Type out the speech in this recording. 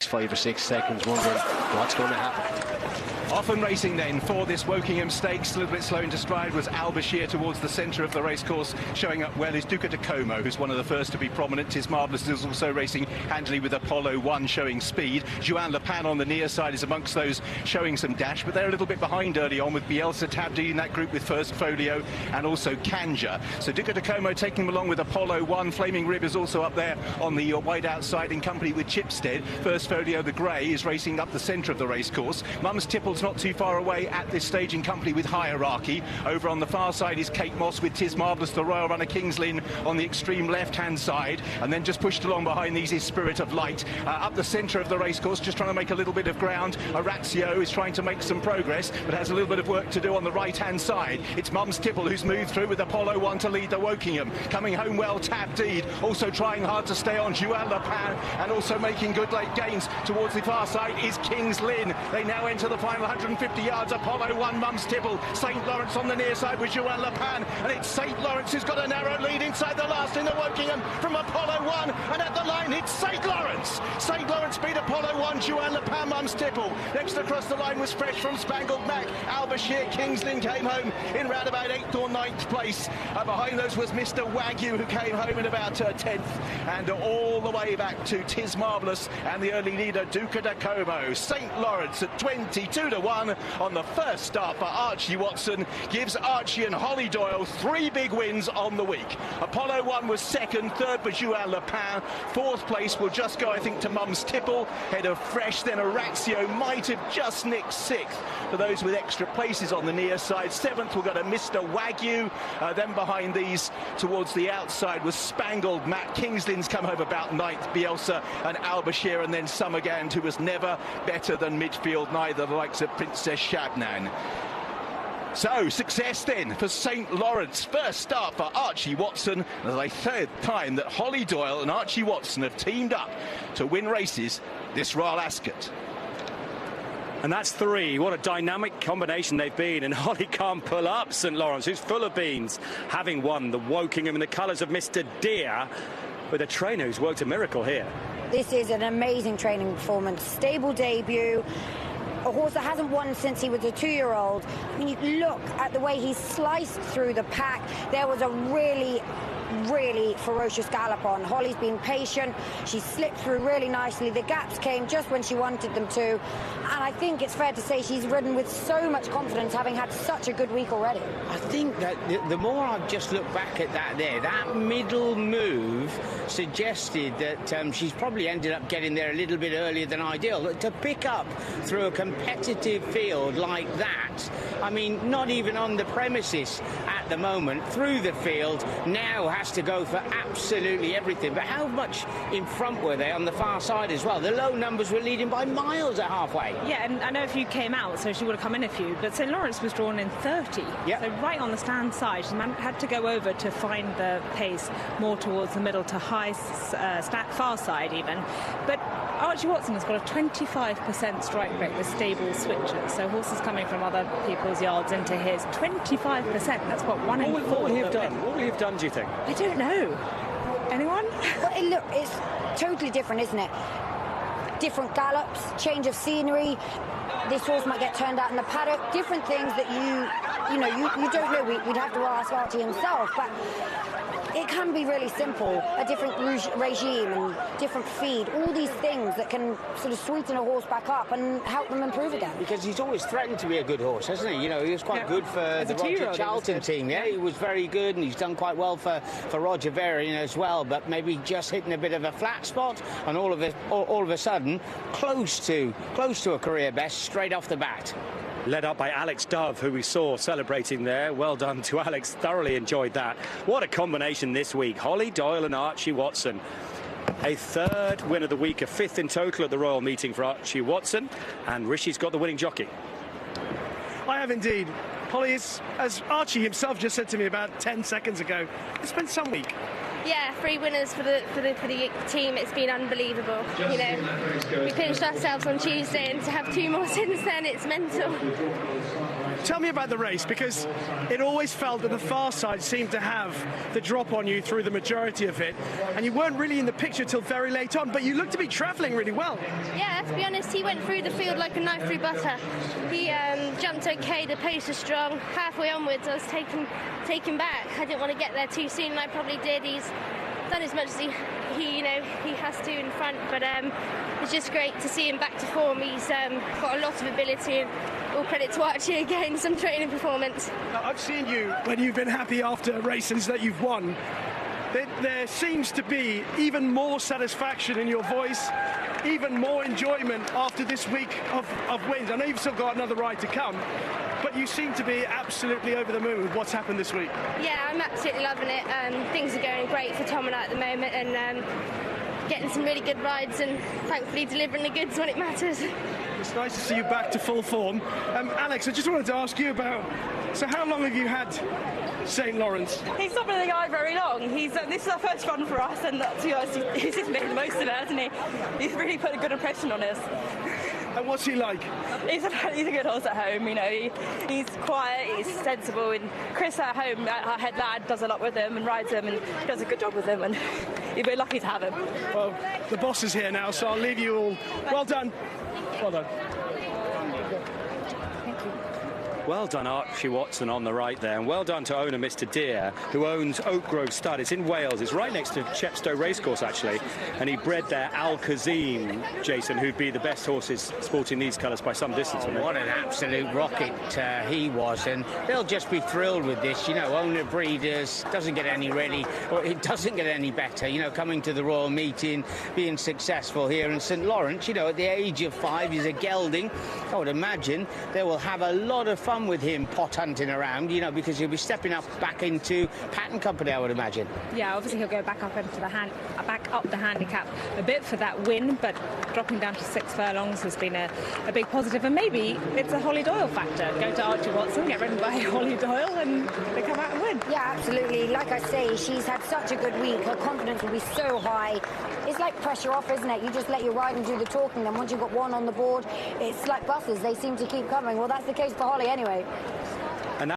5 or 6 seconds, wondering what's going to happen. Often racing then for this Wokingham Stakes, a little bit slow into stride, was Al Bashir towards the centre of the racecourse. Showing up well is Duca de Como, who's one of the first to be prominent. Tis Marvellous is also racing handily with Apollo 1 showing speed. Juan Lepan on the near side is amongst those showing some dash, but they're a little bit behind early on with Bielsa Tabdi in that group with First Folio and also Kanja. So Duca de Como taking them along with Apollo 1. Flaming Rib is also up there on the wide outside in company with Chipstead. First Folio, the grey, is racing up the centre of the racecourse. Mum's Tipple's not too far away at this stage in company with Hierarchy. Over on the far side is Kate Moss with Tis Marvellous, the Royal Runner King's Lynn on the extreme left-hand side. And then just pushed along behind these is Spirit of Light. Up the centre of the racecourse, just trying to make a little bit of ground. Orazio is trying to make some progress, but has a little bit of work to do on the right-hand side. It's Mum's Tipple who's moved through with Apollo 1 to lead the Wokingham. Coming home well, Tabdeed, also trying hard to stay on Juan Lepan, and also making good late gains towards the far side is King's Lynn. They now enter the final 150 yards. Apollo 1, Mum's Tipple, St Lawrence on the near side with Juan Lepan, and it's St Lawrence who's got a narrow lead inside the last in the Wokingham from Apollo 1, and at the line it's St Lawrence. St Lawrence beat Apollo 1, Juan Lepan, Mum's Tipple. Next across the line was Fresh from Spangled Mac. Al Bashir, King's Lynn came home in round about 8th or 9th place. Behind those was Mr Wagyu, who came home in about 10th, and all the way back to Tis Marvellous and the early leader Duca de Como. St Lawrence at 22-1 on the first start for Archie Watson gives Archie and Holly Doyle 3 big wins on the week. Apollo 1 was second, third for Juan Lepan, 4th place will just go I think to Mum's Tipple, head of Fresh, then Orazio might have just nicked 6th for those with extra places on the near side. 7th will go to Mr Wagyu, then behind these towards the outside was Spangled Matt. Kingsland's come home about 9th, Bielsa and Al Bashir, and then Summergand, who was never better than midfield, neither the likes of Princess Shabnan. So, success then for St Lawrence. First start for Archie Watson. And the 3rd time that Holly Doyle and Archie Watson have teamed up to win races this Royal Ascot. And that's 3. What a dynamic combination they've been. And Holly can't pull up St Lawrence, who's full of beans, having won the Wokingham in the colours of Mr Deere, with a trainer who's worked a miracle here. This is an amazing training performance. Stable debut. A horse that hasn't won since he was a 2-year-old. I mean, you look at the way he sliced through the pack. There was a really ferocious gallop on. Holly's been patient. She slipped through really nicely. The gaps came just when she wanted them to. And I think it's fair to say she's ridden with so much confidence, having had such a good week already. I think that the more I've just looked back at that middle move suggested that she's probably ended up getting there a little bit earlier than ideal. To pick up through a competitive field like that, I mean, not even on the premises at the moment, through the field, now has to go for absolutely everything. But how much in front were they on the far side as well? The low numbers were leading by miles at halfway. Yeah, and I know a few came out, so she would have come in a few, but St Lawrence was drawn in 30. Yep. So right on the stand side, she had to go over to find the pace more towards the middle to high far side even. But Archie Watson has got a 25% strike rate with stable switchers, so horses coming from other people's yards into his. 25%, that's what, 1 in 4. What will he have done? What will he have done, do you think? I don't know. Anyone? Well, look, it's totally different, isn't it? Different gallops, change of scenery. This horse might get turned out in the paddock. Different things that you don't know. We'd have to ask Archie himself, but it can be really simple. A different regime and different feed, all these things that can sort of sweeten a horse back up and help them improve again. Because he's always threatened to be a good horse, hasn't he? You know, he was quite good for the Roger Charlton team. Yeah, he was very good, and he's done quite well for Roger Varian as well. But maybe just hitting a bit of a flat spot, and all of a sudden, close to a career best straight off the bat. Led up by Alex Dove, who we saw celebrating there. Well done to Alex, thoroughly enjoyed that. What a combination this week. Holly Doyle and Archie Watson. A 3rd win of the week, a 5th in total at the Royal Meeting for Archie Watson. And Rishi's got the winning jockey. I have indeed. Holly, as Archie himself just said to me about 10 seconds ago, it's been some week. Yeah, 3 winners for the team. It's been unbelievable. You know, we finished ourselves on Tuesday, and to have 2 more since then, it's mental. Tell me about the race, because it always felt that the far side seemed to have the drop on you through the majority of it, and you weren't really in the picture till very late on, but you looked to be travelling really well. Yeah, to be honest, he went through the field like a knife through butter. He jumped okay, the pace was strong. Halfway onwards, I was taken back. I didn't want to get there too soon, and I probably did. He's done as much as he has to in front, but it's just great to see him back to form. He's got a lot of ability, and all credit to Archie again, some training performance. Now, I've seen you when you've been happy after races that you've won. There seems to be even more satisfaction in your voice, even more enjoyment after this week of wins. I know you've still got another ride to come, but you seem to be absolutely over the moon with what's happened this week. Yeah, I'm absolutely loving it. Things are going great for Tom and I at the moment, and getting some really good rides, and thankfully delivering the goods when it matters. It's nice to see you back to full form. Alex, I just wanted to ask you about, so how long have you had St. Lawrence? He's not been the guy very long. This is our first run for us, and to be honest, he's just made the most of it, hasn't he? He's really put a good impression on us. And what's he like? He's a good horse at home, you know. He's quiet, he's sensible, and Chris at home, our head lad, does a lot with him and rides him and does a good job with him, and you're very lucky to have him. Well, the boss is here now, so I'll leave you all. Well done. Well done. Well done, Archie Watson on the right there, and well done to owner Mr. Deere, who owns Oak Grove Stud. It's in Wales. It's right next to Chepstow Racecourse, actually, and he bred there Al Kazim, Jason, who'd be the best horses sporting these colours by some distance. Oh, what an absolute rocket he was, and they'll just be thrilled with this. You know, owner breeders, doesn't get any better. You know, coming to the Royal Meeting, being successful here in St. Lawrence. You know, at the age of 5, he's a gelding. I would imagine they will have a lot of fun with him pot hunting around, you know, because he'll be stepping up back into Pattern Company, I would imagine. Yeah, obviously he'll go back up into back up the handicap a bit for that win, but dropping down to 6 furlongs has been a big positive, and maybe it's a Holly Doyle factor. Go to Archie Watson, get ridden by Holly Doyle, and they come out and win. Yeah, absolutely. Like I say, she's had such a good week. Her confidence will be so high. It's like pressure off, isn't it? You just let your rider do the talking, then once you've got one on the board, it's like buses. They seem to keep coming. Well, that's the case for Holly anyway.